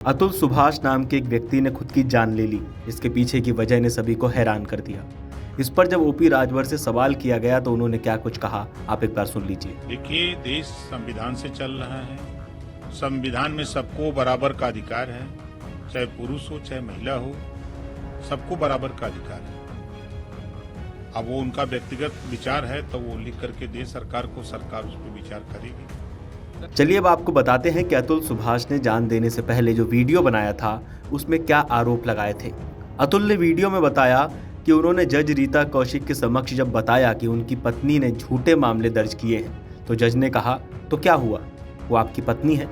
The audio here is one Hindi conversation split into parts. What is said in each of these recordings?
अतुल सुभाष नाम के एक व्यक्ति ने खुद की जान ले ली। इसके पीछे की वजह ने सभी को हैरान कर दिया। इस पर जब ओपी राजभर से सवाल किया गया तो उन्होंने क्या कुछ कहा, आप एक बार सुन लीजिए। देखिए, देश संविधान से चल रहा है। संविधान में सबको बराबर का अधिकार है, चाहे पुरुष हो चाहे महिला हो, सबको बराबर का अधिकार है। अब वो उनका व्यक्तिगत विचार है तो वो लिख करके दे सरकार को, सरकार उस पर विचार करेगी। चलिए अब आपको बताते हैं कि अतुल सुभाष ने जान देने से पहले जो वीडियो बनाया था उसमें क्या आरोप लगाए थे। अतुल ने वीडियो में बताया कि उन्होंने जज रीता कौशिक के समक्ष जब बताया कि उनकी पत्नी ने झूठे मामले दर्ज किए हैं तो जज ने कहा, तो क्या हुआ, वो आपकी पत्नी है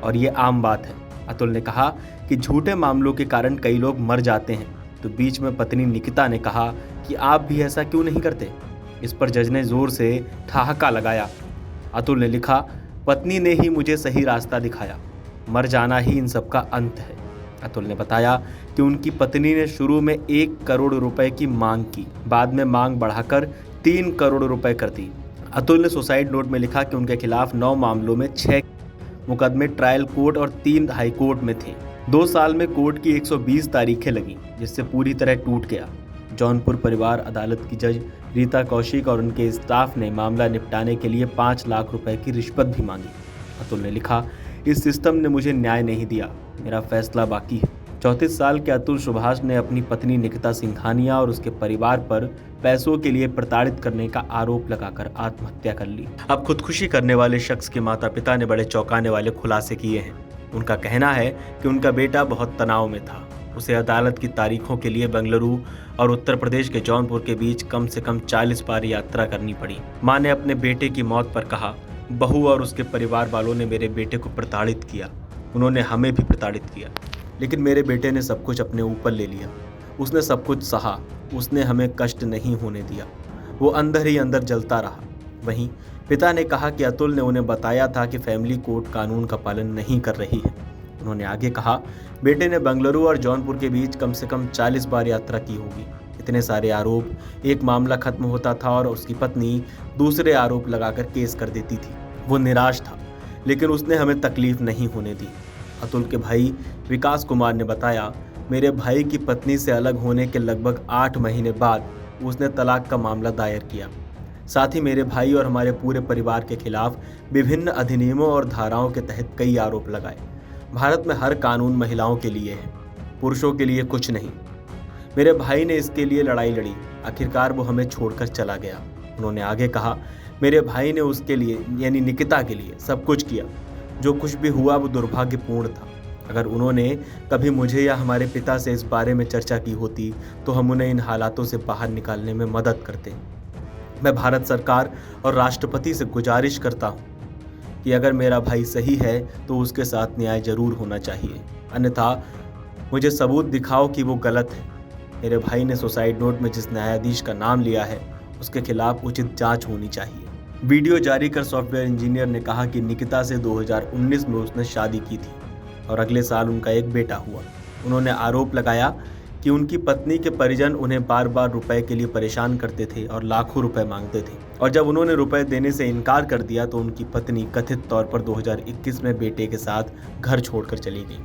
और ये आम बात है। अतुल ने कहा कि झूठे मामलों के कारण कई लोग मर जाते हैं। तो बीच में पत्नी निकिता ने कहा कि आप भी ऐसा क्यों नहीं करते। इस पर जज ने जोर से ठहाका लगाया। अतुल ने लिखा, पत्नी ने ही मुझे सही रास्ता दिखाया, मर जाना ही इन सब का अंत है। अतुल ने बताया कि उनकी पत्नी ने शुरू में 1 करोड़ रुपए की मांग की, बाद में मांग बढ़ाकर 3 करोड़ रुपए कर दी। अतुल ने सुसाइड नोट में लिखा कि उनके खिलाफ 9 मामलों में 6 मुकदमे ट्रायल कोर्ट और 3 हाई कोर्ट में थे। 2 साल में कोर्ट की 120 तारीखें लगी, जिससे पूरी तरह टूट गया। जौनपुर परिवार अदालत की जज रीता कौशिक और उनके स्टाफ ने मामला निपटाने के लिए 5 लाख रुपए की रिश्वत भी मांगी। अतुल ने लिखा, इस सिस्टम ने मुझे न्याय नहीं दिया, मेरा फैसला बाकी है। 34 साल के अतुल सुभाष ने अपनी पत्नी निकिता सिंघानिया और उसके परिवार पर पैसों के लिए प्रताड़ित करने का आरोप लगाकर आत्महत्या कर ली। अब खुदकुशी करने वाले शख्स के माता पिता ने बड़े चौंकाने वाले खुलासे किए हैं। उनका कहना है कि उनका बेटा बहुत तनाव में था। उसे अदालत की तारीखों के लिए बेंगलुरु और उत्तर प्रदेश के जौनपुर के बीच कम से कम 40 बार यात्रा करनी पड़ी। मां ने अपने बेटे की मौत पर कहा, बहू और उसके परिवार वालों ने मेरे बेटे को प्रताड़ित किया, उन्होंने हमें भी प्रताड़ित किया, लेकिन मेरे बेटे ने सब कुछ अपने ऊपर ले लिया। उसने सब कुछ सहा, उसने हमें कष्ट नहीं होने दिया, वो अंदर ही अंदर जलता रहा। वहीं पिता ने कहा कि अतुल ने उन्हें बताया था कि फैमिली कोर्ट कानून का पालन नहीं कर रही है। उन्होंने आगे कहा, बेटे ने बेंगलुरु और जौनपुर के बीच कम से कम 40 बार यात्रा की होगी। इतने सारे आरोप, एक मामला खत्म होता था और उसकी पत्नी दूसरे आरोप लगाकर केस कर देती थी। वो निराश था, लेकिन उसने हमें तकलीफ नहीं होने दी। अतुल के भाई विकास कुमार ने बताया, मेरे भाई की पत्नी से अलग होने के लगभग 8 महीने बाद उसने तलाक का मामला दायर किया। साथ ही मेरे भाई और हमारे पूरे परिवार के खिलाफ विभिन्न अधिनियमों और धाराओं के तहत कई आरोप लगाए। भारत में हर कानून महिलाओं के लिए है, पुरुषों के लिए कुछ नहीं। मेरे भाई ने इसके लिए लड़ाई लड़ी, आखिरकार वो हमें छोड़कर चला गया। उन्होंने आगे कहा, मेरे भाई ने उसके लिए यानी निकिता के लिए सब कुछ किया। जो कुछ भी हुआ वो दुर्भाग्यपूर्ण था। अगर उन्होंने कभी मुझे या हमारे पिता से इस बारे में चर्चा की होती तो हम उन्हें इन हालातों से बाहर निकालने में मदद करते। मैं भारत सरकार और राष्ट्रपति से गुजारिश करता हूँ कि अगर मेरा भाई सही है तो उसके साथ न्याय जरूर होना चाहिए, अन्यथा मुझे सबूत दिखाओ कि वो गलत है। मेरे भाई ने सुसाइड नोट में जिस न्यायाधीश का नाम लिया है उसके खिलाफ उचित जांच होनी चाहिए। वीडियो जारी कर सॉफ्टवेयर इंजीनियर ने कहा कि निकिता से 2019 में उसने शादी की थी और अगले साल उनका एक बेटा हुआ। उन्होंने आरोप लगाया कि उनकी पत्नी के परिजन उन्हें बार बार रुपए के लिए परेशान करते थे और लाखों रुपए मांगते थे, और जब उन्होंने रुपए देने से इनकार कर दिया तो उनकी पत्नी कथित तौर पर 2021 में बेटे के साथ घर छोड़कर चली गई।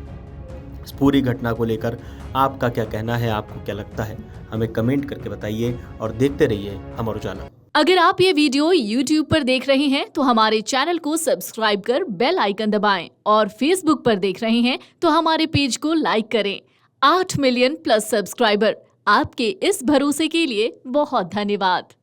इस पूरी घटना को लेकर आपका क्या कहना है, आपको क्या लगता है, हमें कमेंट करके बताइए और देखते रहिए अमर उजाला। अगर आप ये वीडियो YouTube पर देख रहे हैं तो हमारे चैनल को सब्सक्राइब कर बेल आइकन दबाएं, और Facebook पर देख रहे हैं तो हमारे पेज को लाइक करें। 8 मिलियन प्लस सब्सक्राइबर, आपके इस भरोसे के लिए बहुत धन्यवाद।